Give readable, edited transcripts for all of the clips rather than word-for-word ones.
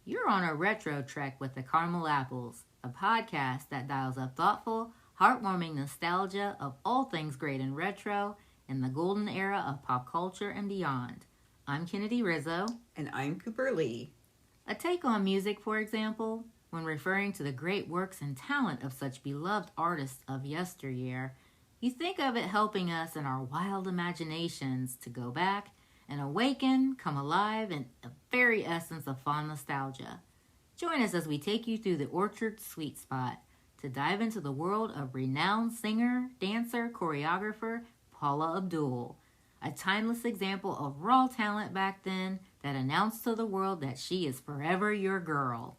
You're on a retro trek with the Caramel Apples, a podcast that dials up thoughtful, heartwarming nostalgia of all things great and retro in the golden era of pop culture and beyond. I'm Kennedy Rizzo. And I'm Cooper Lee. A take on music, for example, when referring to the great works and talent of such beloved artists of yesteryear, you think of it helping us in our wild imaginations to go back and awaken, come alive in the very essence of fond nostalgia. Join us as we take you through the Orchard sweet spot to dive into the world of renowned singer, dancer, choreographer Paula Abdul, a timeless example of raw talent back then that announced to the world that she is forever your girl.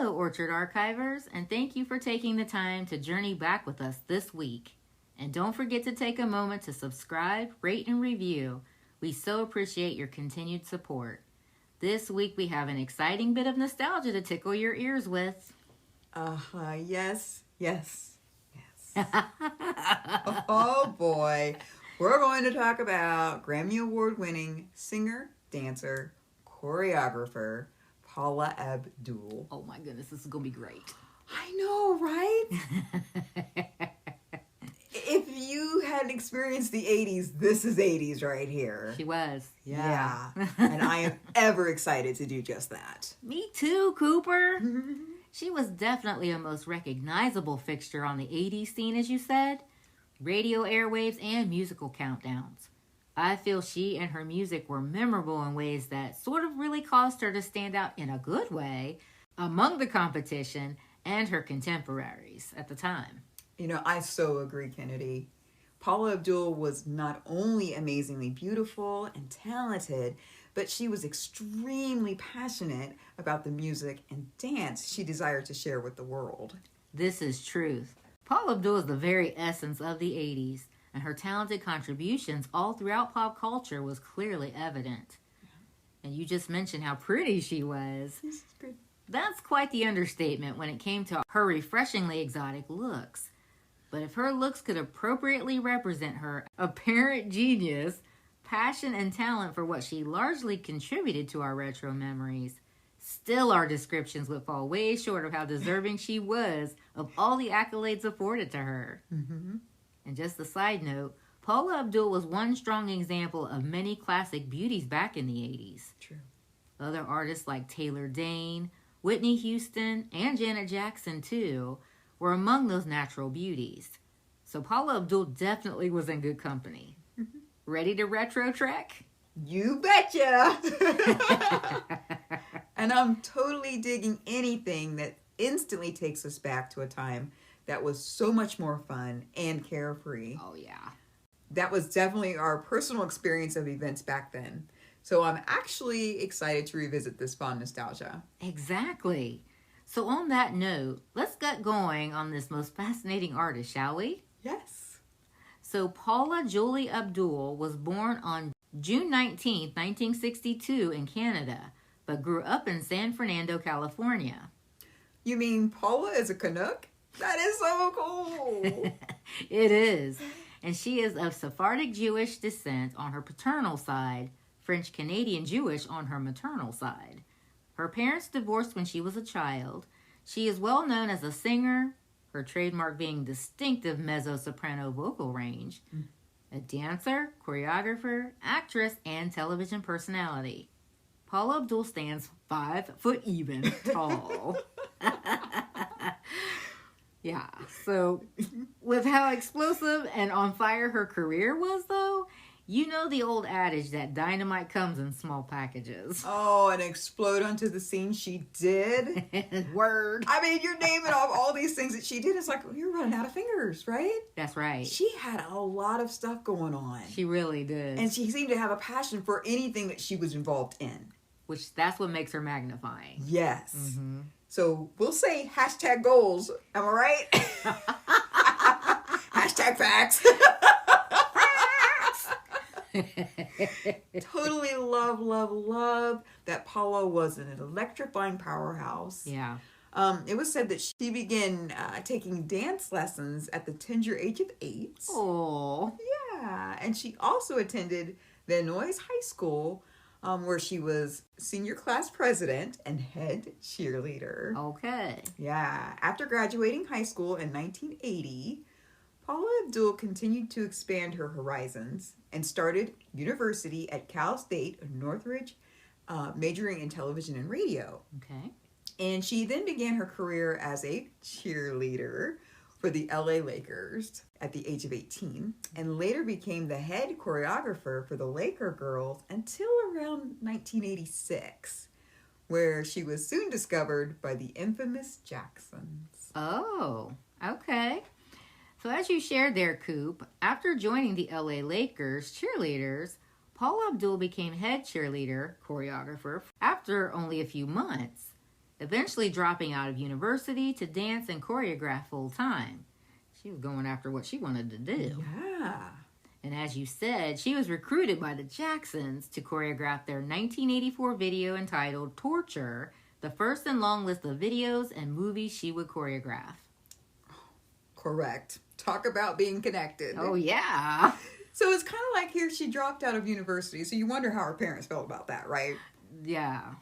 Orchard Archivers, and thank you for taking the time to journey back with us this week. And don't forget to take a moment to subscribe, rate, and review. We so appreciate your continued support. This week we have an exciting bit of nostalgia to tickle your ears with. Yes. Oh boy. We're going to talk about Grammy Award-winning singer, dancer, choreographer, Paula Abdul. Oh my goodness, this is going to be great. I know, right? If you hadn't experienced the 80s, this is 80s right here. She was. Yeah. And I am ever excited to do just that. Me too, Cooper. She was definitely a most recognizable fixture on the 80s scene, as you said. Radio airwaves and musical countdowns. I feel she and her music were memorable in ways that sort of really caused her to stand out in a good way among the competition and her contemporaries at the time. You know, I so agree, Kennedy. Paula Abdul was not only amazingly beautiful and talented, but she was extremely passionate about the music and dance she desired to share with the world. This is truth. Paula Abdul is the very essence of the 80s. And her talented contributions all throughout pop culture was clearly evident. And you just mentioned how pretty she was. That's quite the understatement when it came to her refreshingly exotic looks. But if her looks could appropriately represent her apparent genius, passion, and talent for what she largely contributed to our retro memories, still our descriptions would fall way short of how deserving she was of all the accolades afforded to her. Mm-hmm. And just a side note, Paula Abdul was one strong example of many classic beauties back in the 80s. True. Other artists like Taylor Dayne, Whitney Houston, and Janet Jackson, too, were among those natural beauties. So Paula Abdul definitely was in good company. Mm-hmm. Ready to retro trek? You betcha! And I'm totally digging anything that instantly takes us back to a time that was so much more fun and carefree. Oh, yeah. That was definitely our personal experience of events back then. So I'm actually excited to revisit this fond nostalgia. Exactly. So on that note, let's get going on this most fascinating artist, shall we? Yes. So Paula Julie Abdul was born on June 19, 1962 in Canada, but grew up in San Fernando, California. You mean Paula is a Canuck? That is so cool. It is. And she is of Sephardic Jewish descent on her paternal side, French Canadian Jewish on her maternal side. Her parents divorced when she was a child. She is well known as a singer, her trademark being distinctive mezzo-soprano vocal range, a dancer, choreographer, actress, and television personality. Paula Abdul stands 5 foot even tall. Yeah, so with how explosive and on fire her career was, though, You know the old adage that dynamite comes in small packages. Oh, and explode onto the scene she did. Word. I mean, you're naming off all these things that she did. It's like, you're running out of fingers, right? That's right. She had a lot of stuff going on. She really did. And she seemed to have a passion for anything that she was involved in. Which, that's what makes her magnifying. Yes. Mm-hmm. So, we'll say hashtag goals. Am I right? Hashtag facts. Totally love that Paula was an electrifying powerhouse. Yeah. It was said that she began taking dance lessons at the tender age of 8. Oh. Yeah. And she also attended Van Nuys High School, where she was senior class president and head cheerleader. Okay. Yeah. After graduating high school in 1980, Paula Abdul continued to expand her horizons and started university at Cal State Northridge, majoring in television and radio. Okay. And she then began her career as a cheerleader for the LA Lakers at the age of 18, and later became the head choreographer for the Laker girls until around 1986, where she was soon discovered by the infamous Jacksons. Oh, okay. So as you shared there, Coop, after joining the LA Lakers cheerleaders, Paula Abdul became head cheerleader choreographer after only a few months, eventually dropping out of university to dance and choreograph full time. She was going after what she wanted to do. Yeah. And as you said, she was recruited by the Jacksons to choreograph their 1984 video entitled Torture, the first in long list of videos and movies she would choreograph. Correct. Talk about being connected. Oh, yeah. So it's kind of like here she dropped out of university, so you wonder how her parents felt about that, right? Yeah.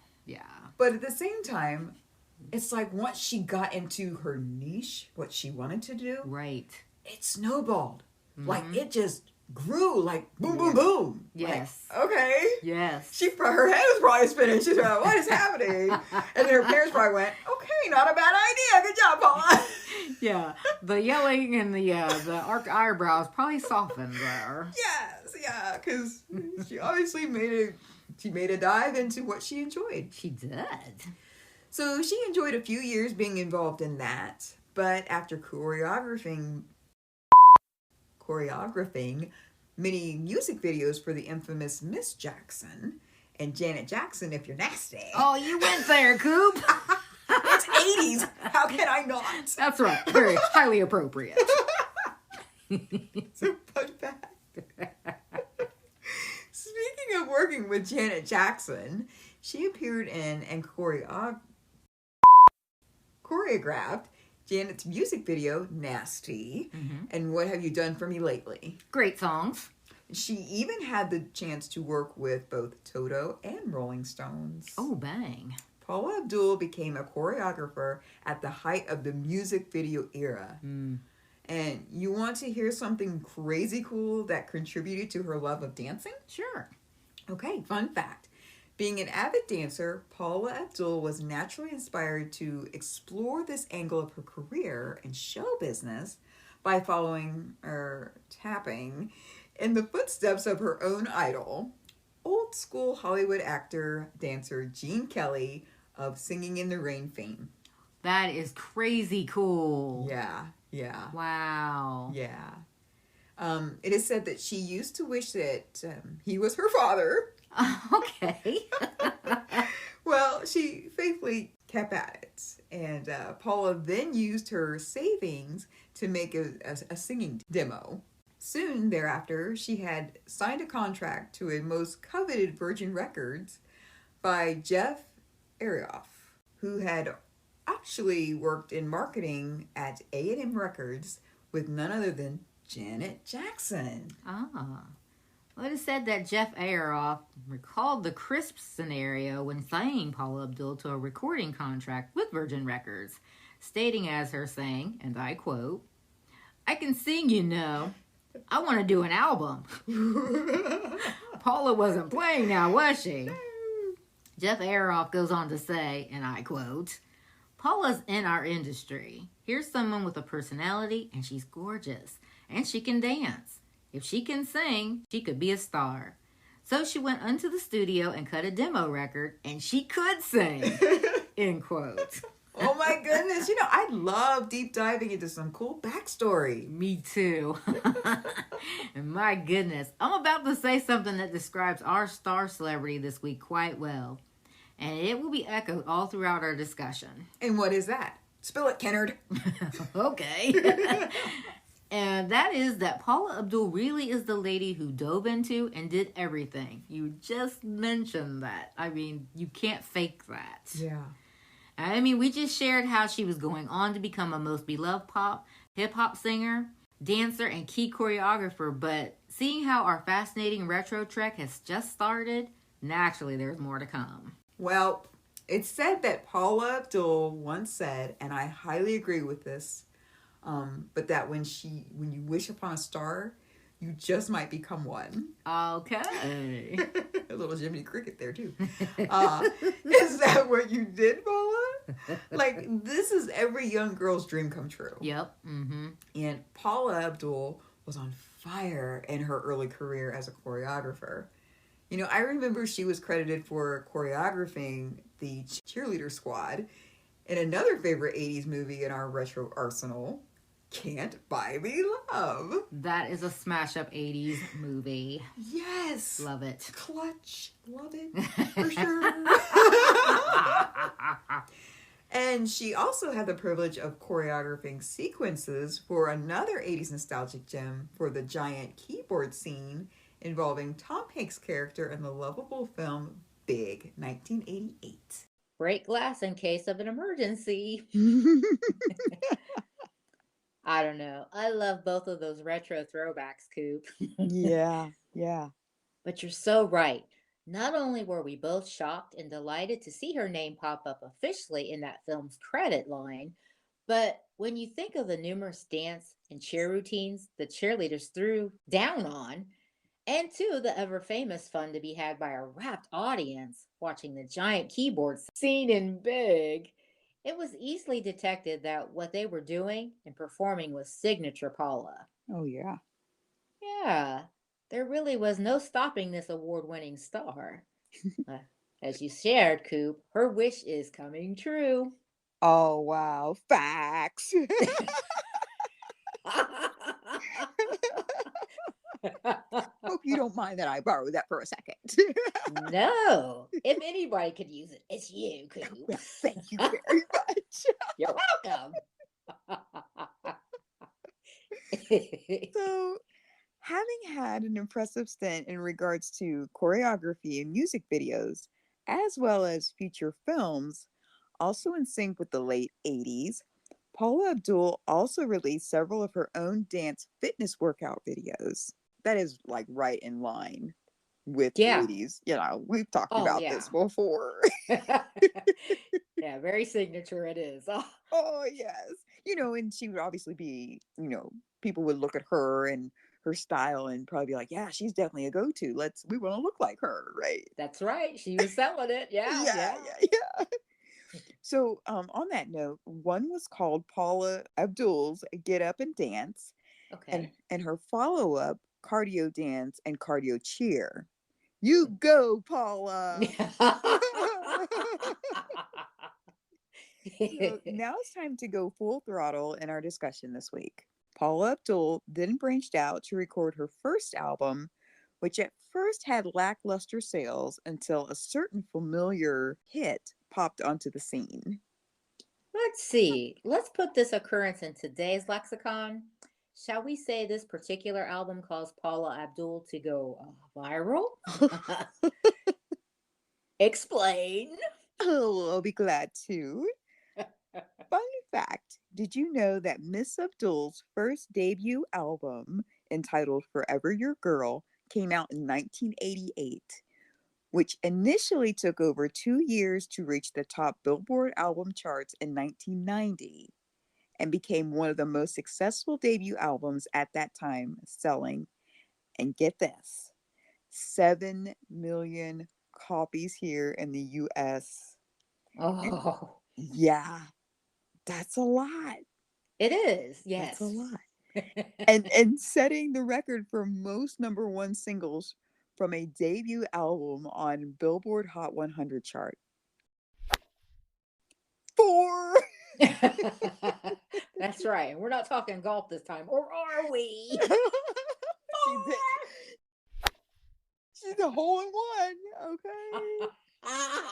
But at the same time, it's like once she got into her niche, what she wanted to do, Right. it snowballed. Mm-hmm. Like it just grew like boom, boom, boom. Yes. Like, okay. Yes. Her head was probably spinning. She's like, what is happening? And then her parents probably went, okay, not a bad idea. Good job, Paula. Yeah. The yelling and the arched eyebrows probably softened there. Yes, yeah, because she obviously made a dive into what she enjoyed. She did. So she enjoyed a few years being involved in that, but after choreographing many music videos for the infamous Miss Jackson and Janet Jackson, If You're Nasty. Oh, you went there, Coop. It's 80s. How can I not? That's right. Very highly appropriate. It's a fun fact. Speaking of working with Janet Jackson, she appeared in and choreographed Janet's music video, Nasty, and What Have You Done For Me Lately? Great songs. She even had the chance to work with both Toto and Rolling Stones. Oh, bang. Paula Abdul became a choreographer at the height of the music video era. And you want to hear something crazy cool that contributed to her love of dancing? Sure. Okay, fun fact. Being an avid dancer, Paula Abdul was naturally inspired to explore this angle of her career in show business by following or tapping in the footsteps of her own idol, old school Hollywood actor, dancer Gene Kelly of Singing in the Rain fame. That is crazy cool. Yeah. Wow. Yeah. It is said that she used to wish that he was her father. Okay. Well, she faithfully kept at it. And Paula then used her savings to make a singing demo. Soon thereafter, she had signed a contract to a most coveted Virgin Records by Jeff Arioff, who had actually worked in marketing at A&M Records with none other than Janet Jackson. Well, it is said that Jeff Arioff recalled the crisp scenario when signing Paula Abdul to a recording contract with Virgin Records, stating as her saying, and I quote, "I can sing, you know. I want to do an album." Paula wasn't playing now, was she? Jeff Arioff goes on to say, and I quote, "Paula's in our industry. Here's someone with a personality, and she's gorgeous, and she can dance. If she can sing, she could be a star. So she went into the studio and cut a demo record, and she could sing. End quote. Oh my goodness. I love deep diving into some cool backstory. Me too. And my goodness, I'm about to say something that describes our star celebrity this week quite well. And it will be echoed all throughout our discussion. And what is that? Spill it, Kennard. Okay. And that is that Paula Abdul really is the lady who dove into and did everything. You just mentioned that. I mean, you can't fake that. Yeah. I mean, we just shared how she was going on to become a most beloved pop, hip-hop singer, dancer, and key choreographer. But seeing how our fascinating retro trek has just started, naturally there's more to come. Well, it's said that Paula Abdul once said, and I highly agree with this, but that when you wish upon a star, you just might become one. Okay. A little Jiminy Cricket there too. Is that what you did, Paula? Like, this is every young girl's dream come true. Yep. Mm-hmm. And Paula Abdul was on fire in her early career as a choreographer. I remember she was credited for choreographing the cheerleader squad in another favorite 80s movie in our retro arsenal, Can't Buy Me Love. That is a smash-up 80s movie. Yes. Love it. Clutch. Love it. For sure. And she also had the privilege of choreographing sequences for another 80s nostalgic gem for the giant keyboard scene involving Tom Hanks' character in the lovable film Big, 1988. Break glass in case of an emergency. I don't know. I love both of those retro throwbacks, Coop. Yeah. But you're so right. Not only were we both shocked and delighted to see her name pop up officially in that film's credit line, but when you think of the numerous dance and cheer routines the cheerleaders threw down on, and two, the ever famous fun to be had by a rapt audience watching the giant keyboard scene in Big, it was easily detected that what they were doing and performing was signature Paula. Oh, yeah. Yeah, there really was no stopping this award winning star. As you shared, Coop, her wish is coming true. Oh, wow. Facts. Hope you don't mind that I borrowed that for a second. No, if anybody could use it, it's you, Coop. Well, thank you very much. You're welcome. So, having had an impressive stint in regards to choreography and music videos, as well as feature films, also in sync with the late 80s, Paula Abdul also released several of her own dance fitness workout videos. That is like right in line with the Yeah. 80s. We've talked Oh, about yeah. this before. Yeah, very signature it is. Oh, Oh, yes. And she would obviously be, people would look at her and her style and probably be like, yeah, she's definitely a go-to. We want to look like her, right? that's right. She was selling it. Yeah, Yeah. So, on that note, one was called Paula Abdul's Get Up and Dance, Okay. and her follow-up, Cardio Dance and Cardio Cheer. You go, Paula! So now it's time to go full throttle in our discussion this week. Paula Abdul then branched out to record her first album, which at first had lackluster sales until a certain familiar hit popped onto the scene. Let's see. Let's put this occurrence in today's lexicon. Shall we say this particular album caused Paula Abdul to go viral? Explain. Oh, I'll be glad to. Fun fact, did you know that Miss Abdul's first debut album, entitled Forever Your Girl, came out in 1988, which initially took over 2 years to reach the top Billboard album charts in 1990, and became one of the most successful debut albums at that time, selling, and get this, 7 million copies here in the US. Oh, Yeah, that's a lot. it is. Yes. That's a lot. and setting the record for most number one singles from a debut album on Billboard Hot 100 chart. 4. That's right. We're not talking golf this time, or are we? She did. She's a hole in one. Okay.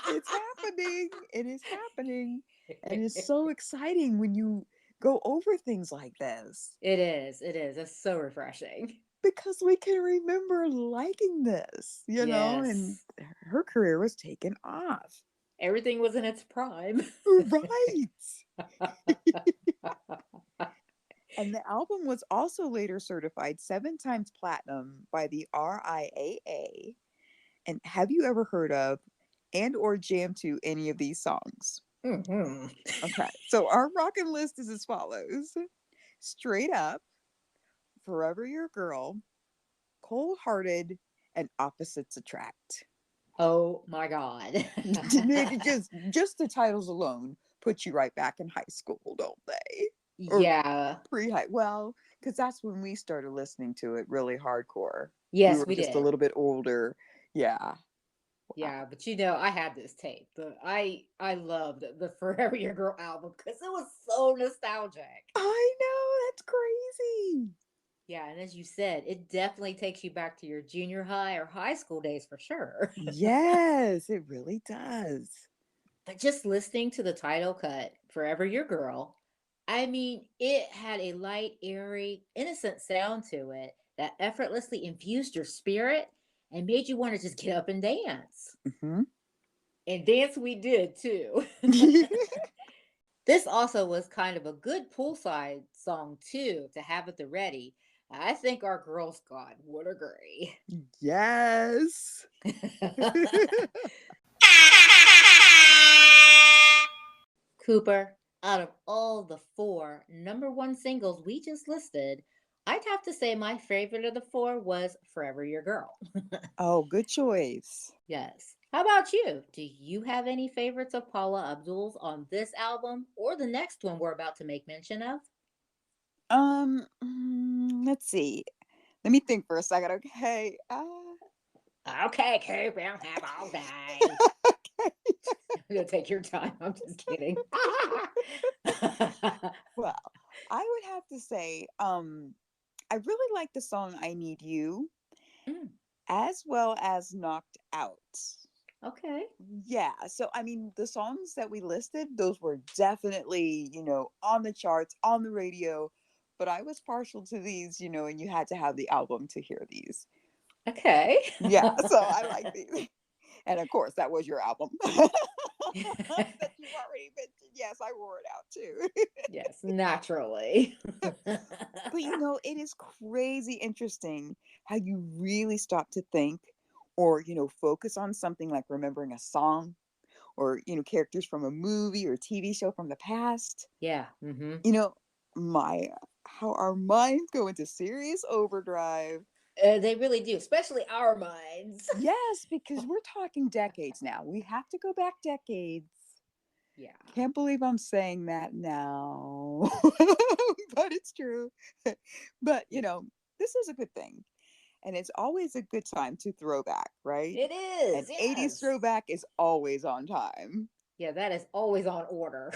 It's happening. It is happening. And it's so exciting when you go over things like this. It is. It is. It's so refreshing. Because we can remember liking this, and Yes. her career was taken off. Everything was in its prime. Right. And the album was also later certified 7 times platinum by the RIAA. And have you ever heard of and or jammed to any of these songs? Mm-hmm. Okay, so our rockin' list is as follows: Straight Up, Forever Your Girl, Cold Hearted, and Opposites Attract. Oh my God. just the titles alone put you right back in high school, don't they? Or Yeah. pre-high. Well, because that's when we started listening to it really hardcore. We Yes, were we just a did. little bit older. Yeah. Yeah, but I had this tape. I loved the Forever Your Girl album because it was so nostalgic. I know, that's crazy. Yeah, and as you said, it definitely takes you back to your junior high or high school days for sure. Yes, it really does. But just listening to the title cut, Forever Your Girl, I mean, it had a light, airy, innocent sound to it that effortlessly infused your spirit and made you want to just get up and dance. Hmm. And dance we did too. This also was kind of a good poolside song too to have at the ready. I think our Girl Squad would agree. Yes. Cooper, out of all the 4 number one singles we just listed, I'd have to say my favorite of the 4 was Forever Your Girl. Oh, good choice. Yes. How about you? Do you have any favorites of Paula Abdul's on this album or the next one we're about to make mention of? Let's see. Let me think for a second, okay? Okay, Coop, we don't have all day. Okay. You'll take your time. I'm just kidding. Well, I would have to say, I really like the song I Need You, Mm, as well as Knocked Out. okay. Yeah, so I mean, the songs that we listed, those were definitely, on the charts, on the radio, but I was partial to these, and you had to have the album to hear these. Okay. Yeah, so I like these. And of course, that was your album that you already mentioned. Yes, I wore it out too. Yes, naturally. But it is crazy interesting how you really stop to think or, focus on something like remembering a song or, characters from a movie or TV show from the past. Yeah. Mm-hmm. You know, my how our minds go into serious overdrive. They really do, especially our minds. Yes, because we're talking decades now. We have to go back decades. Yeah. Can't believe I'm saying that now. But it's true. But, Yeah. this is a good thing. And it's always a good time to throwback, right? It An is. 80s Yes. throwback is always on time. Yeah, that is always on order.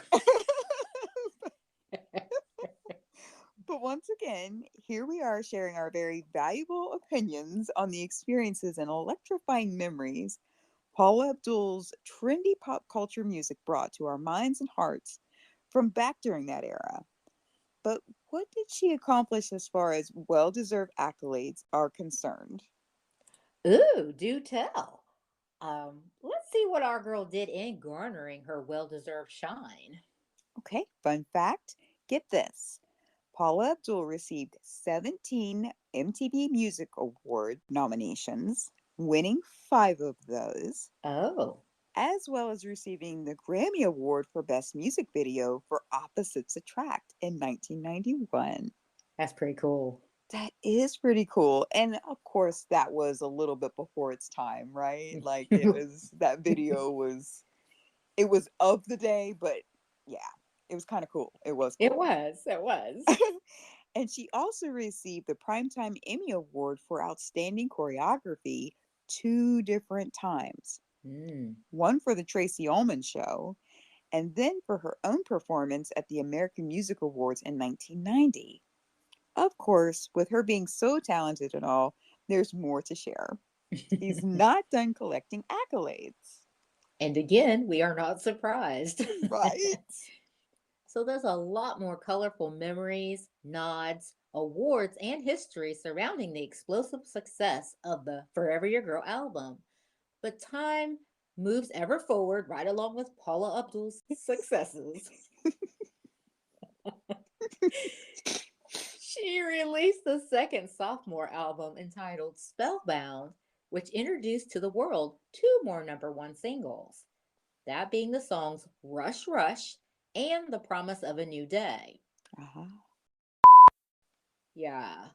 But once again, here we are sharing our very valuable opinions on the experiences and electrifying memories Paula Abdul's trendy pop culture music brought to our minds and hearts from back during that era. But what did she accomplish as far as well deserved accolades are concerned? Ooh, do tell. Let's see what our girl did in garnering her well-deserved shine. Okay, fun fact, get this. Paula Abdul received 17 MTV Music Award nominations, winning 5 of those, Oh, as well as receiving the Grammy Award for Best Music Video for Opposites Attract in 1991. that's pretty cool. That is pretty cool. And of course, that was a little bit before its time, right? Like that video it was of the day, but yeah, it was kind of cool. It was It cool. was. It was. And she also received the Primetime Emmy Award for Outstanding Choreography 2 different times. Mm. One for the Tracy Ullman Show, and then for her own performance at the American Music Awards in 1990. Of course, with her being so talented and all, there's more to share. She's not done collecting accolades. And again, we are not surprised. Right? So there's a lot more colorful memories, nods, awards, and history surrounding the explosive success of the Forever Your Girl album. But time moves ever forward right along with Paula Abdul's successes. She released the second sophomore album entitled Spellbound, which introduced to the world 2 more #1 singles. That being the songs Rush Rush and The Promise of a New Day. Uh-huh. Yeah,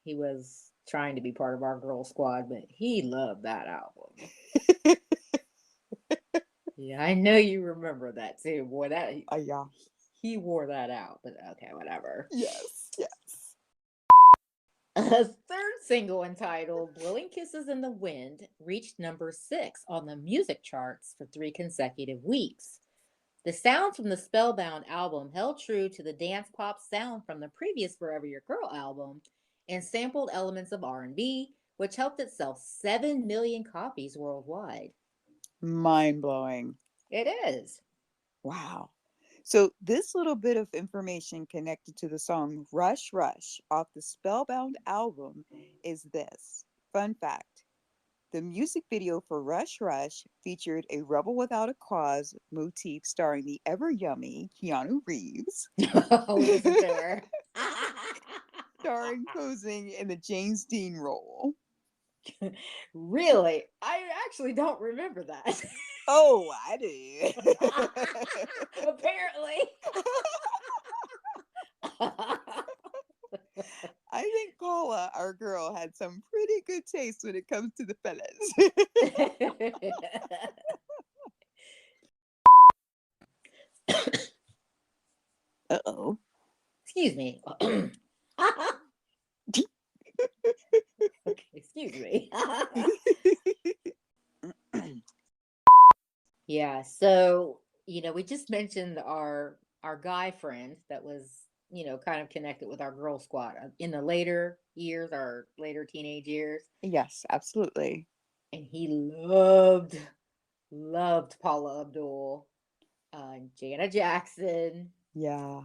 he was trying to be part of our girl squad, but he loved that album. Yeah, I know you remember that too, boy. That Yeah. he wore that out, but okay, whatever. Yes, yes. A third single entitled Blowing Kisses in the Wind reached #6 on the music charts for 3 consecutive weeks. The sounds from the Spellbound album held true to the dance pop sound from the previous Forever Your Girl album and sampled elements of R&B, which helped it sell 7 million copies worldwide. Mind blowing. It is. Wow. So, this little bit of information connected to the song Rush Rush off the Spellbound album is this. Fun fact: the music video for Rush Rush featured a Rebel Without a Cause motif starring the ever yummy Keanu Reeves, Oh, listen to her. starring posing in the James Dean role. Really? I actually don't remember that. Oh, I do. Apparently. I think Paula, our girl, had some pretty good taste when it comes to the fellas. Uh-oh. Excuse me. Okay, excuse me. Yeah, so we just mentioned our guy friend that was, kind of connected with our girl squad in the later years, our later teenage years, Yes, absolutely. and he loved Paula Abdul, Janet Jackson. Yeah.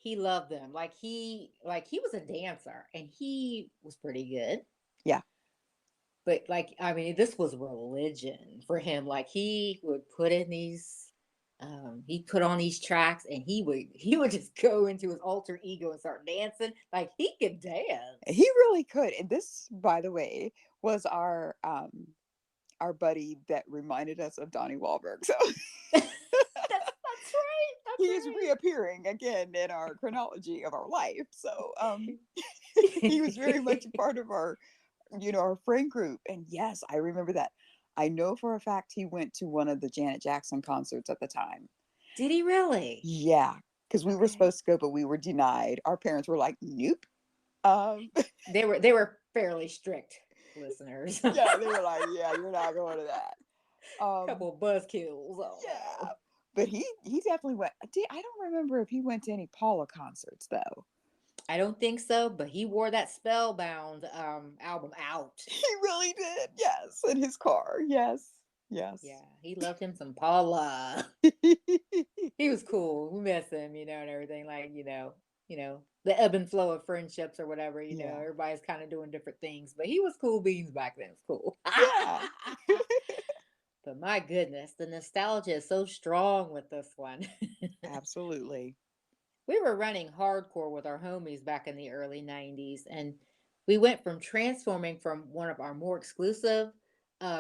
He loved them. Like he was a dancer and he was pretty good. Yeah. But I mean, this was religion for him. Like he would put in these he put on these tracks and he would just go into his alter ego and start dancing. Like he could dance. He really could. And this, by the way, was our buddy that reminded us of Donnie Wahlberg. So That's right. he That's is right. reappearing again in our chronology of our life. So he was very much a part of our friend group. And yes, I remember that. I know for a fact he went to one of the Janet Jackson concerts at the time. Did he really? Yeah, because we were Okay. supposed to go, but we were denied. Our parents were like, "Nope." Um, They were fairly strict listeners. yeah, they were like, "Yeah, you're not going to that." Couple buzzkills. Oh Yeah, no. but he definitely went. I don't remember if he went to any Paula concerts though. I don't think so, but he wore that Spellbound album out. He really did. Yes, in his car. Yes, yes. Yeah, he loved him some Paula. He was cool. We miss him, and everything. Like, the ebb and flow of friendships or whatever. Yeah. Everybody's kind of doing different things, but he was cool beans back then. It's cool. Yeah. But my goodness, the nostalgia is so strong with this one. Absolutely. We were running hardcore with our homies back in the early 90s, and we went from transforming from one of our more exclusive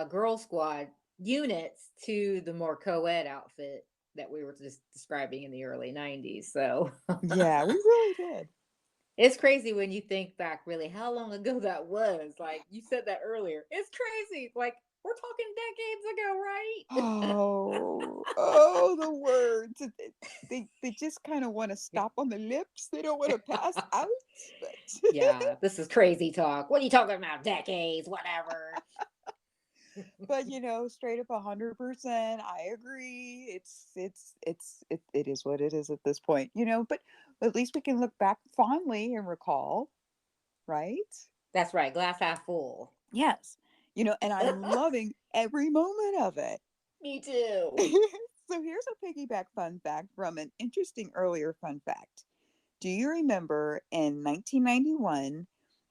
girl squad units to the more co-ed outfit that we were just describing in the early 90s. So Yeah, we really did. it's crazy when you think back really how long ago that was. Like you said that earlier. It's crazy. Like We're talking decades ago, right? The words. They just kind of want to stop on the lips. They don't want to pass out. But Yeah, this is crazy talk. What are you talking about? Decades, whatever. but straight up 100%. I agree. It is what it is at this point. But at least we can look back fondly and recall, right? That's right, glass half full. Yes. And I'm loving every moment of it. Me too. So here's a piggyback fun fact from an interesting earlier fun fact. Do you remember in 1991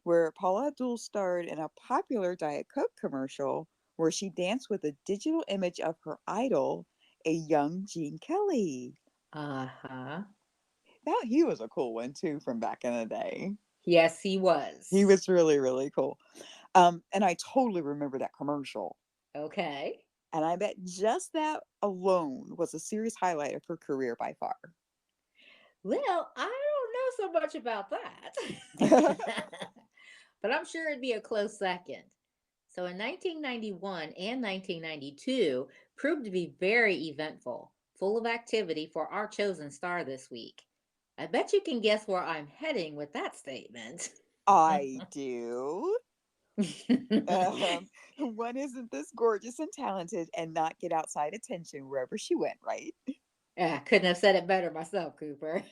where Paula Abdul starred in a popular Diet Coke commercial where she danced with a digital image of her idol, a young Gene Kelly? Uh-huh. That he was a cool one too from back in the day. Yes, he was. He was really, really cool. And I totally remember that commercial. Okay. And I bet just that alone was a serious highlight of her career by far. Well, I don't know so much about that. But I'm sure it'd be a close second. So in 1991 and 1992 proved to be very eventful, full of activity for our chosen star this week. I bet you can guess where I'm heading with that statement. I do. One isn't this gorgeous and talented and not get outside attention wherever she went, right? I couldn't have said it better myself, Cooper.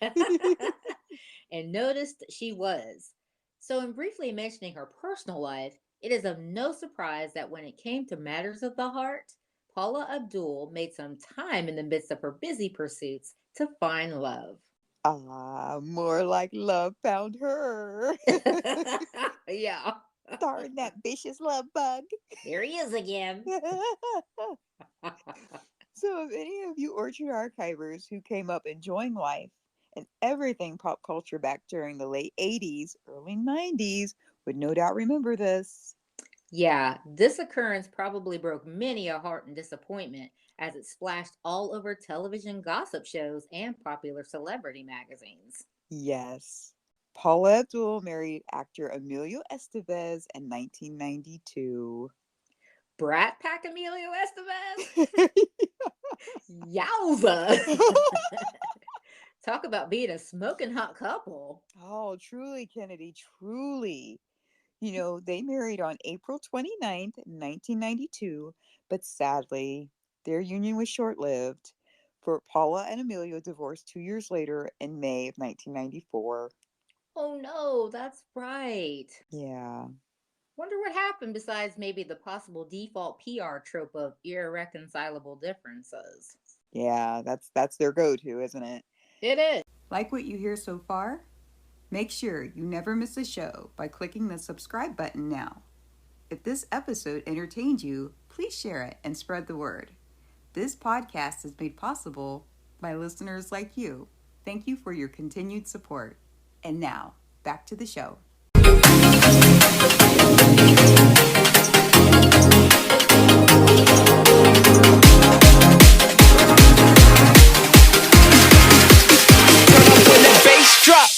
And noticed she was. So, in briefly mentioning her personal life, it is of no surprise that when it came to matters of the heart, Paula Abdul made some time in the midst of her busy pursuits to find love. More like love found her. Yeah. Darn that vicious love bug. Here he is again. So, if any of you Orchard archivers who came up enjoying life and everything pop culture back during the late 80s, early 90s would no doubt remember this. Yeah, this occurrence probably broke many a heart in disappointment as it splashed all over television gossip shows and popular celebrity magazines. Yes. Paula Abdul married actor Emilio Estevez in 1992. Brat Pack Emilio Estevez? Yowza! Talk about being a smoking hot couple. Oh, truly, Kennedy, truly. They married on April 29th, 1992, but sadly, their union was short lived. For Paula and Emilio divorced 2 years later in May of 1994. Oh no, that's right. Yeah. Wonder what happened besides maybe the possible default PR trope of irreconcilable differences. Yeah, that's their go-to, isn't it? It is. Like what you hear so far? Make sure you never miss a show by clicking the subscribe button now. If this episode entertained you, please share it and spread the word. This podcast is made possible by listeners like you. Thank you for your continued support. And now, back to the show. When the bass drop.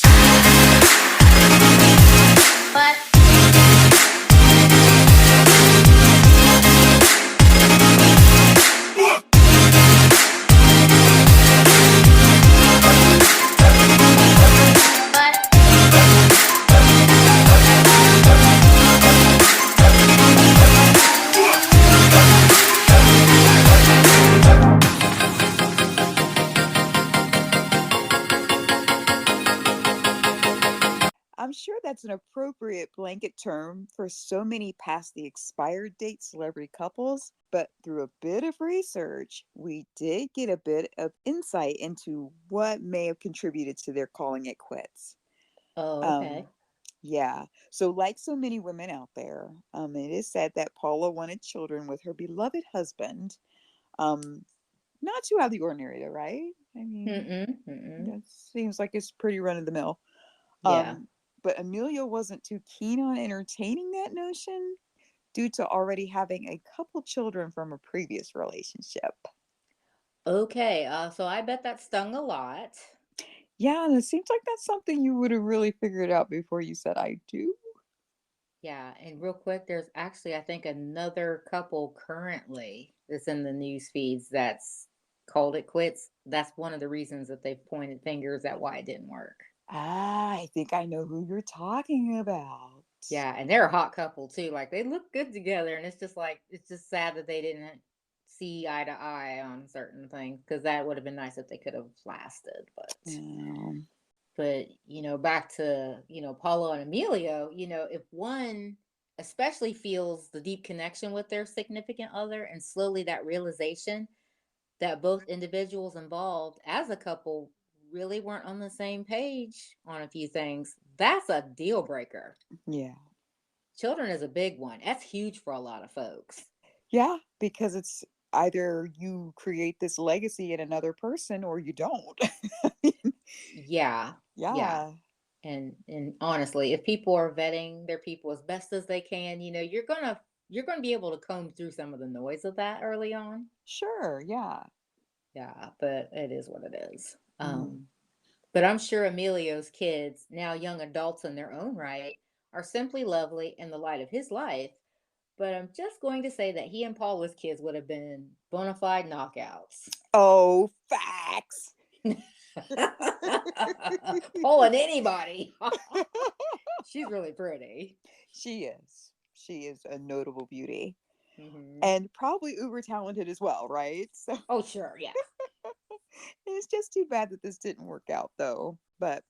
I'm sure that's an appropriate blanket term for so many past the expired date celebrity couples, but through a bit of research, we did get a bit of insight into what may have contributed to their calling it quits. Oh, Um, okay. yeah, so like so many women out there, it is said that Paula wanted children with her beloved husband. Um, Not too out of the ordinary, though, right? I mean, Mm-mm, mm-mm. that seems like it's pretty run of the mill. Yeah. But Amelia wasn't too keen on entertaining that notion due to already having a couple children from a previous relationship. Okay, so I bet that stung a lot. Yeah, and it seems like that's something you would have really figured out before you said I do. Yeah, and real quick, there's actually I think another couple currently that's in the news feeds that's called it quits. That's one of the reasons that they've pointed fingers at why it didn't work. Ah, I think I know who you're talking about. Yeah, and they're a hot couple too. Like they look good together, and it's just sad that they didn't see eye to eye on certain things because that would have been nice if they could have lasted. Yeah. But back to Paulo and Emilio. If one especially feels the deep connection with their significant other, and slowly that realization that both individuals involved as a couple really weren't on the same page on a few things, that's a deal breaker. Yeah. Children is a big one. That's huge for a lot of folks. Yeah, because it's either you create this legacy in another person or you don't. I mean, Yeah, yeah. yeah, And honestly, if people are vetting their people as best as they can, you're gonna be able to comb through some of the noise of that early on. sure, yeah. Yeah, but it is what it is. Mm. But I'm sure Emilio's kids, now young adults in their own right, are simply lovely in the light of his life. But I'm just going to say that he and Paula's kids would have been bona fide knockouts. Oh, facts. Pulling anybody. She's really pretty. She is. She is a notable beauty Hmm. and probably uber talented as well, right? So Oh, sure. Yeah. it's just too bad that this didn't work out, though. But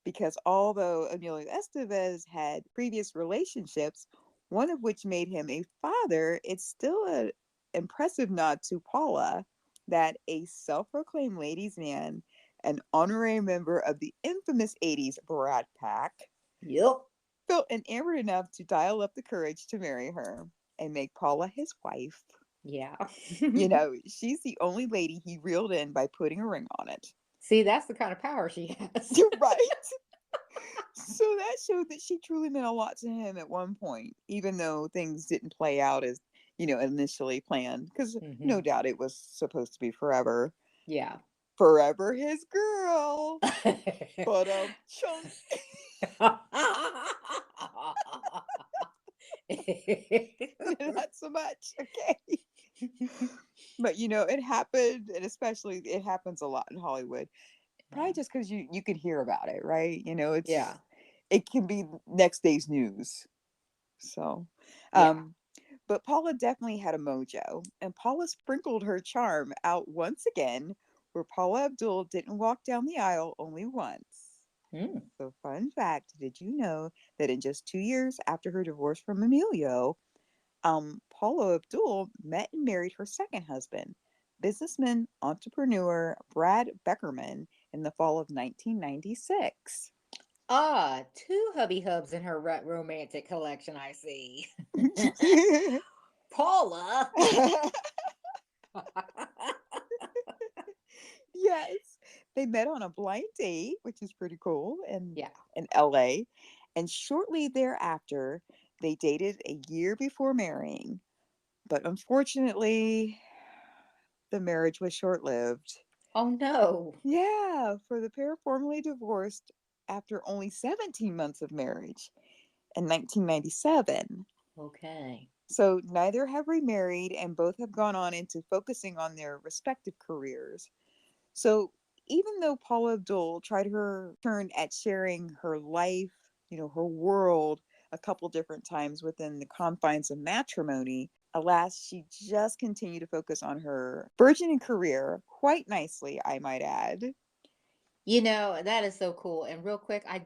because although Emilio Estevez had previous relationships, one of which made him a father, it's still an impressive nod to Paula that a self proclaimed ladies' man, an honorary member of the infamous 80s Brat Pack, Yep. felt enamored enough to dial up the courage to marry her and make Paula his wife. Yeah. You know, she's the only lady he reeled in by putting a ring on it. See, that's the kind of power she has. You're right. So that showed that she truly meant a lot to him at one point, even though things didn't play out as, initially planned. Because no Hmm. doubt it was supposed to be forever. Yeah. Forever his girl. But chunk. Not so much. Okay. But it happened, and especially it happens a lot in Hollywood. Yeah. Probably just because you can hear about it, right? Yeah. It can be next day's news. So, Yeah. um, but Paula definitely had a mojo, and Paula sprinkled her charm out once again, where Paula Abdul didn't walk down the aisle only once. Mm. So, fun fact, did you know that in just 2 years after her divorce from Emilio, Paula Abdul met and married her second husband, businessman entrepreneur Brad Beckerman, in the fall of 1996. Ah, two hubby hubs in her romantic collection, I see. Paula. Yes, they met on a blind date, which is pretty cool, Yeah. in LA. And shortly thereafter, they dated a year before marrying. But unfortunately, the marriage was short lived. Oh no. Yeah, for the pair formally divorced after only 17 months of marriage in 1997. Okay. So neither have remarried, and both have gone on into focusing on their respective careers. So even though Paula Abdul tried her turn at sharing her life, her world, a couple different times within the confines of matrimony, alas, she just continued to focus on her burgeoning career quite nicely, I might add. That is so cool. And real quick, I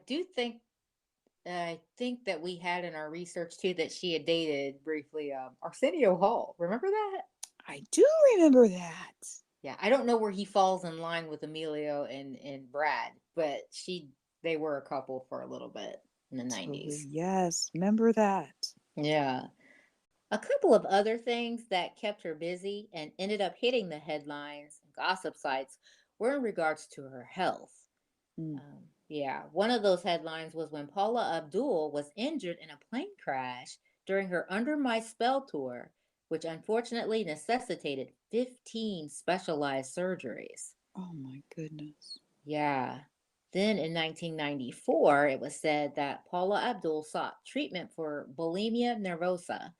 think that we had in our research too that she had dated briefly Arsenio Hall. Remember that? I do remember that. Yeah, I don't know where he falls in line with Emilio and Brad, but they were a couple for a little bit in the Totally, 90s. yes, remember that. Yeah. A couple of other things that kept her busy and ended up hitting the headlines and gossip sites were in regards to her health. Mm. Yeah, one of those headlines was when Paula Abdul was injured in a plane crash during her Under My Spell tour, which unfortunately necessitated 15 specialized surgeries. Oh my goodness. Yeah. Then in 1994, it was said that Paula Abdul sought treatment for bulimia nervosa,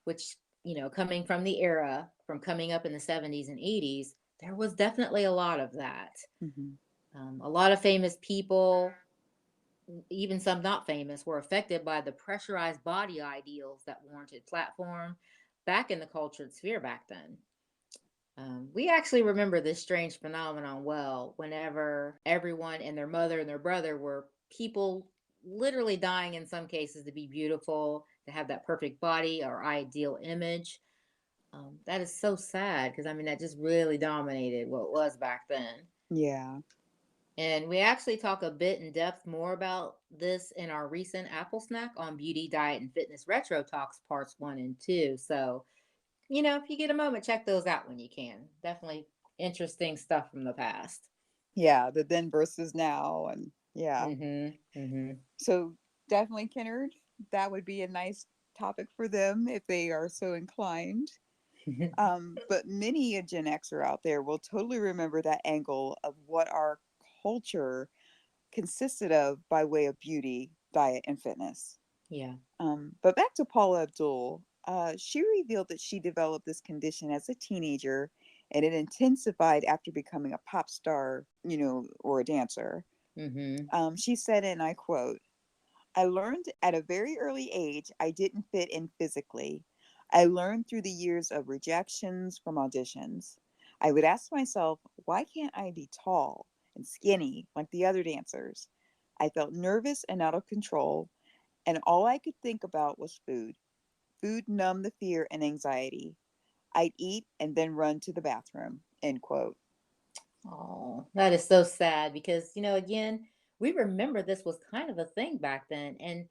which, coming from the era from coming up in the 70s and 80s, there was definitely a lot of that. Hmm. A lot of famous people, even some not famous, were affected by the pressurized body ideals that warranted platform back in the cultured sphere back then. We actually remember this strange phenomenon well whenever everyone and their mother and their brother were people literally dying in some cases to be beautiful, to have that perfect body or ideal image. That is so sad because I mean, that just really dominated what was back then. Yeah. And we actually talk a bit in depth more about this in our recent Apple Snack on Beauty, Diet, and Fitness Retro Talks parts 1 and 2. So, if you get a moment, check those out when you can. Definitely interesting stuff from the past. Yeah. The then versus now. And yeah. Mm-hmm. Mm-hmm. So definitely, Kennard, that would be a nice topic for them if they are so inclined. But many a Gen Xer out there will totally remember that angle of what our culture consisted of by way of beauty, diet, and fitness. Yeah. But back to Paula Abdul, she revealed that she developed this condition as a teenager and it intensified after becoming a pop star, or a dancer. Mm-hmm. She said, and I quote, I learned at a very early age I didn't fit in physically. I learned through the years of rejections from auditions. I would ask myself, why can't I be tall and skinny like the other dancers? I felt nervous and out of control, and all I could think about was food. Food numbed the fear and anxiety. I'd eat and then run to the bathroom. End quote. Oh, that is so sad because, again, we remember this was kind of a thing back then and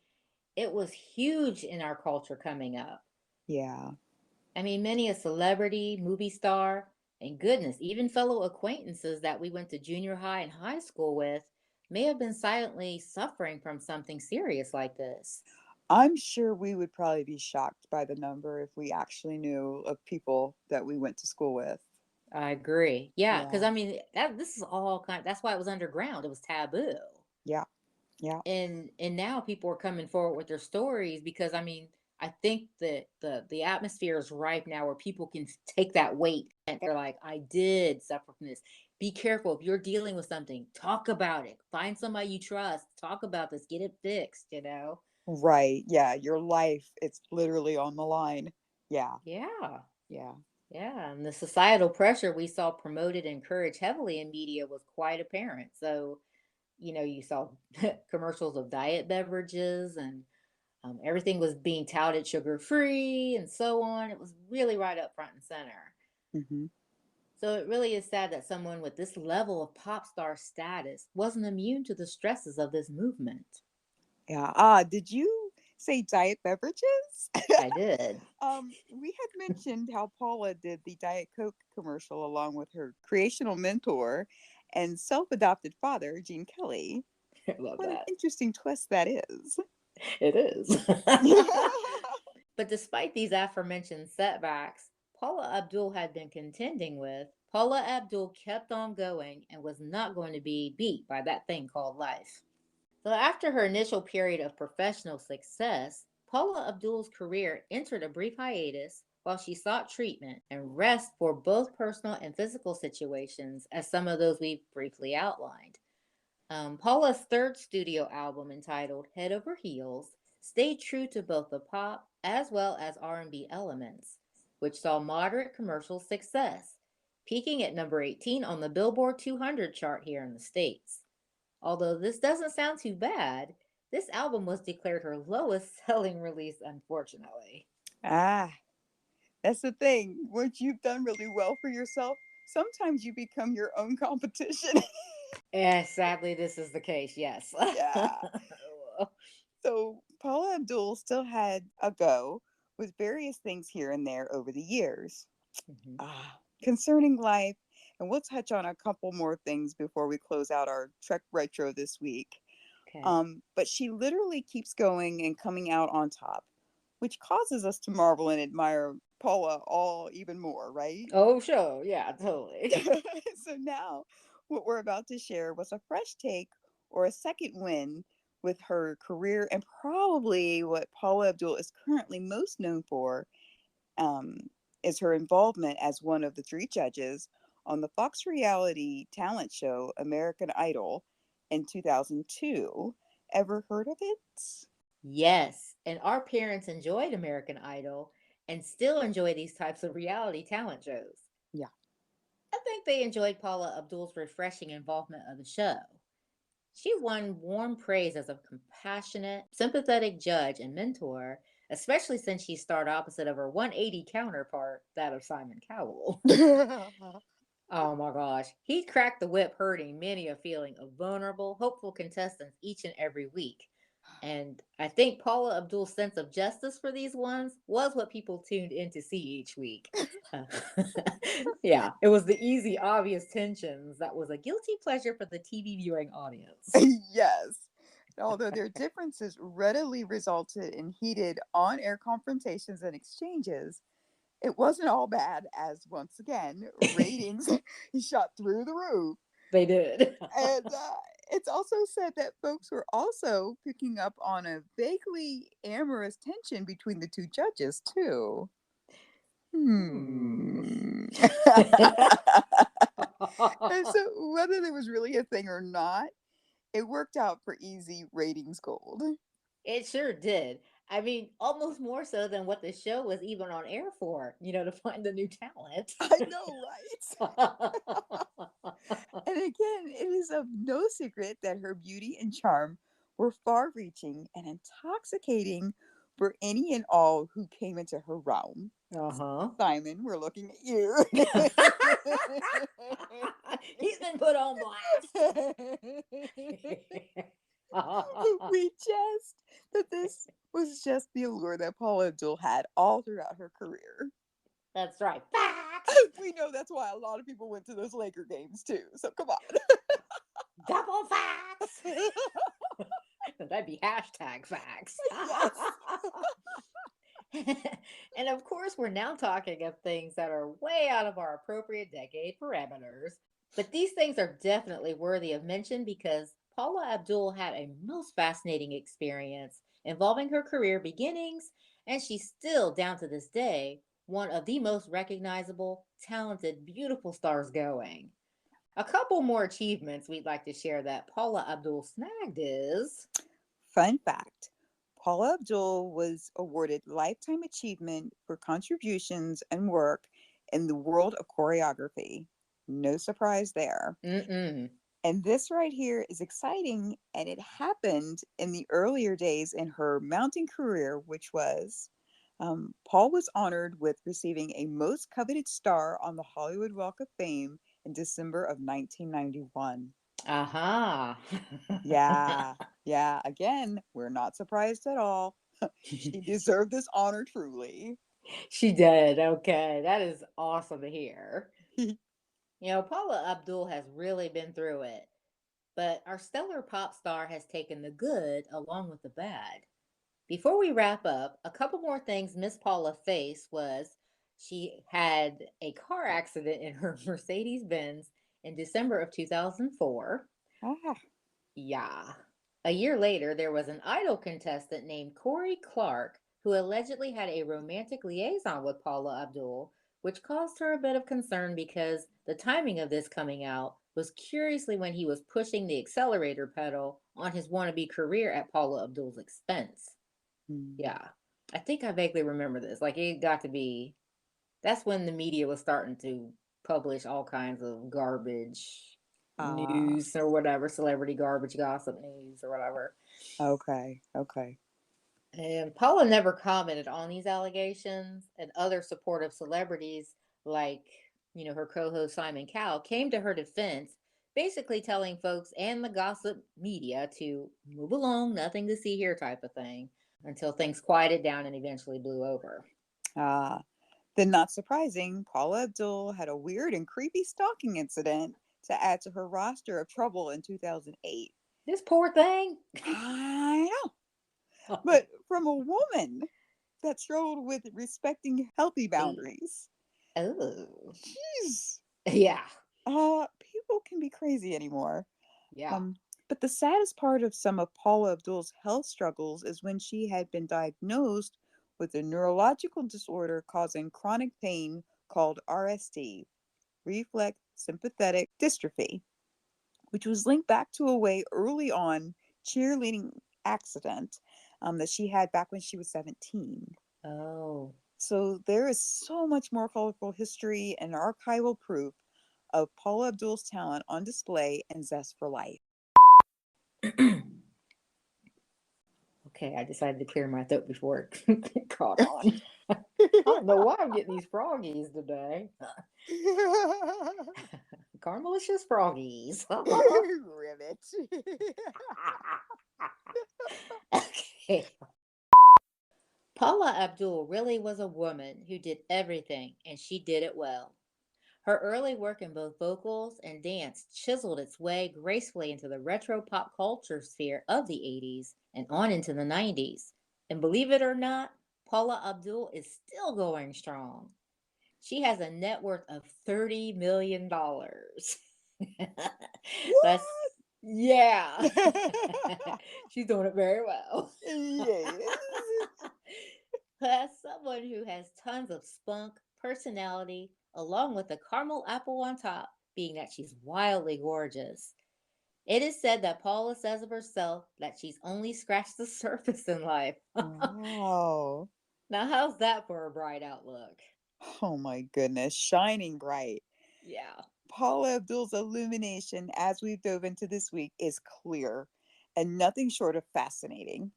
it was huge in our culture coming up. Yeah. I mean, many a celebrity, movie star, and goodness, even fellow acquaintances that we went to junior high and high school with may have been silently suffering from something serious like this. I'm sure we would probably be shocked by the number if we actually knew of people that we went to school with. I agree. Yeah, because Yeah. I mean, this is all that's why it was underground. It was taboo. Yeah. Yeah. And now people are coming forward with their stories because I mean I think that the atmosphere is ripe now where people can take that weight and they're like, I did suffer from this. Be careful if you're dealing with something, talk about it, find somebody you trust, talk about this, get it fixed. Right. Yeah. Your life, it's literally on the line. Yeah. Yeah. Yeah. Yeah, and the societal pressure we saw promoted and encouraged heavily in media was quite apparent. So, you saw commercials of diet beverages and everything was being touted sugar free and so on. It was really right up front and center. Hmm. So it really is sad that someone with this level of pop star status wasn't immune to the stresses of this movement. Yeah. Did you say diet beverages? I did. We had mentioned how Paula did the Diet Coke commercial along with her creational mentor and self adopted father, Gene Kelly. I love What an that. interesting twist that is. It is. But despite these aforementioned setbacks, Paula Abdul had been contending with, Paula Abdul kept on going and was not going to be beat by that thing called life. So, after her initial period of professional success, Paula Abdul's career entered a brief hiatus while she sought treatment and rest for both personal and physical situations, as some of those we've briefly outlined. Paula's third studio album, entitled Head Over Heels, stayed true to both the pop as well as R&B elements, which saw moderate commercial success, peaking at number 18 on the Billboard 200 chart here in the States. Although this doesn't sound too bad, this album was declared her lowest selling release, unfortunately. Ah, that's the thing. Once you've done really well for yourself, sometimes you become your own competition. Yeah, sadly, this is the case, yes. Yeah. So Paula Abdul still had a go with various things here and there over the years. Mhm. Concerning life, and we'll touch on a couple more things before we close out our Trek Retro this week. Okay. But she literally keeps going and coming out on top, which causes us to marvel and admire Paula all even more, right? Oh, sure. Yeah, totally. So now, what we're about to share was a fresh take or a second win with her career, and probably what Paula Abdul is currently most known for um, is her involvement as one of the three judges on the Fox reality talent show American Idol in 2002. Ever heard of it? Yes, and our parents enjoyed American Idol and still enjoy these types of reality talent shows. Yeah. I think they enjoyed Paula Abdul's refreshing involvement of the show. She won warm praise as a compassionate, sympathetic judge and mentor, especially since she starred opposite of her 180 counterpart, that of Simon Cowell. Oh my gosh. He cracked the whip, hurting many a feeling of vulnerable, hopeful contestants each and every week. And I think Paula Abdul's sense of justice for these ones was what people tuned in to see each week. Uh, yeah, it was the easy, obvious tensions that was a guilty pleasure for the TV viewing audience. Yes. Although their differences readily resulted in heated on air confrontations and exchanges, it wasn't all bad, as once again, ratings shot through the roof. They did. And it's also said that folks were also picking up on a vaguely amorous tension between the two judges, too. Hmm. And so, whether there was really a thing or not, it worked out for easy ratings gold. It sure did. I mean, almost more so than what the show was even on air for, to find the new talent. I know, right? And again, it is of no secret that her beauty and charm were far reaching and intoxicating for any and all who came into her realm. Uh-huh. Simon, we're looking at you. He's been put on blast. We just that this was just the allure that Paula Abdul had all throughout her career. That's right. Facts. We know that's why a lot of people went to those Laker games too. So come on. Double facts. That'd be hashtag facts. And of course, we're now talking of things that are way out of our appropriate decade parameters. But these things are definitely worthy of mention because Paula Abdul had a most fascinating experience involving her career beginnings, and she's still, down to this day, one of the most recognizable, talented, beautiful stars going. A couple more achievements we'd like to share that Paula Abdul snagged is. Fun fact, Paula Abdul was awarded Lifetime Achievement for contributions and work in the world of choreography. No surprise there. Mm-mm. And this right here is exciting, and it happened in the earlier days in her mounting career, which was Paul was honored with receiving a most coveted star on the Hollywood Walk of Fame in December of 1991. Aha. Yeah, yeah. Again, we're not surprised at all. She deserved this honor truly. She did. Okay. That is awesome to hear. Paula Abdul has really been through it, but our stellar pop star has taken the good along with the bad. Before we wrap up, a couple more things Miss Paula faced was she had a car accident in her Mercedes Benz in December of 2004. Ah, Yeah. A year later, there was an Idol contestant named Corey Clark who allegedly had a romantic liaison with Paula Abdul, which caused her a bit of concern because the timing of this coming out was curiously when he was pushing the accelerator pedal on his wannabe career at Paula Abdul's expense. hmm. Yeah. I think I vaguely remember this. Like, it got to be, that's when the media was starting to publish all kinds of garbage Ah, news or whatever, celebrity garbage gossip news or whatever. okay, okay. And Paula never commented on these allegations, and other supportive celebrities, like, her co host Simon Cowell, came to her defense, basically telling folks and the gossip media to move along, nothing to see here type of thing, until things quieted down and eventually blew over. Ah, then not surprising, Paula Abdul had a weird and creepy stalking incident to add to her roster of trouble in 2008. This poor thing. I know, but from a woman that struggled with respecting healthy boundaries. Oh, Jeez. yeah. People can be crazy anymore. Yeah. But the saddest part of some of Paula Abdul's health struggles is when she had been diagnosed with a neurological disorder causing chronic pain called RSD, reflex sympathetic dystrophy, which was linked back to a way early on cheerleading accident that she had back when she was 17. Oh. So there is so much more colorful history and archival proof of Paula Abdul's talent on display and zest for life. Okay, I decided to clear my throat before it caught on. I don't know why I'm getting these froggies today. Carmelicious froggies. Ribbit. Okay. Paula Abdul really was a woman who did everything, and she did it well. Her early work in both vocals and dance chiseled its way gracefully into the retro pop culture sphere of the 80s and on into the 90s. And believe it or not, Paula Abdul is still going strong. She has a net worth of $30 million. That's, yeah. She's doing it very well. Yes. As someone who has tons of spunk, personality, along with the caramel apple on top, being that she's wildly gorgeous. It is said that Paula says of herself that she's only scratched the surface in life. Wow. Now, how's that for a bright outlook? Oh my goodness. Shining bright. Yeah. Paula Abdul's illumination as we dove into this week is clear and nothing short of fascinating.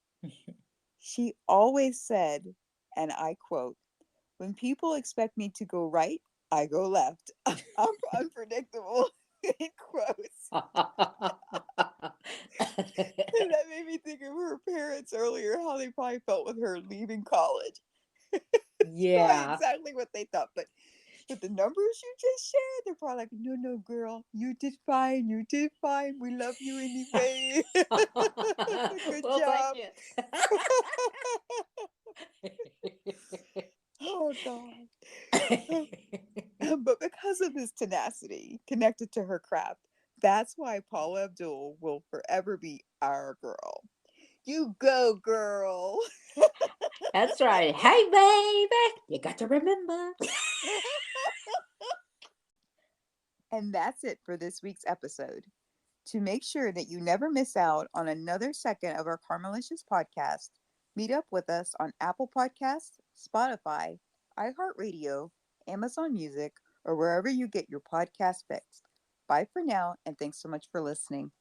She always said, and I quote, "When people expect me to go right, I go left. I'm unpredictable." In quotes. And that made me think of her parents earlier, how they probably felt with her leaving college. Probably Yeah. exactly what they thought. But with the numbers you just shared, they're probably like, no, no, girl, you did fine. You did fine. We love you anyway. Good Well, job. thank you. Oh, God. But because of his tenacity connected to her craft, that's why Paula Abdul will forever be our girl. You go, girl. That's right. Hey, baby, you got to remember. And that's it for this week's episode. To make sure that you never miss out on another second of our Carmelicious podcast, meet up with us on Apple Podcasts, Spotify, iHeartRadio, Amazon Music, or wherever you get your podcast fixed. Bye for now, and thanks so much for listening.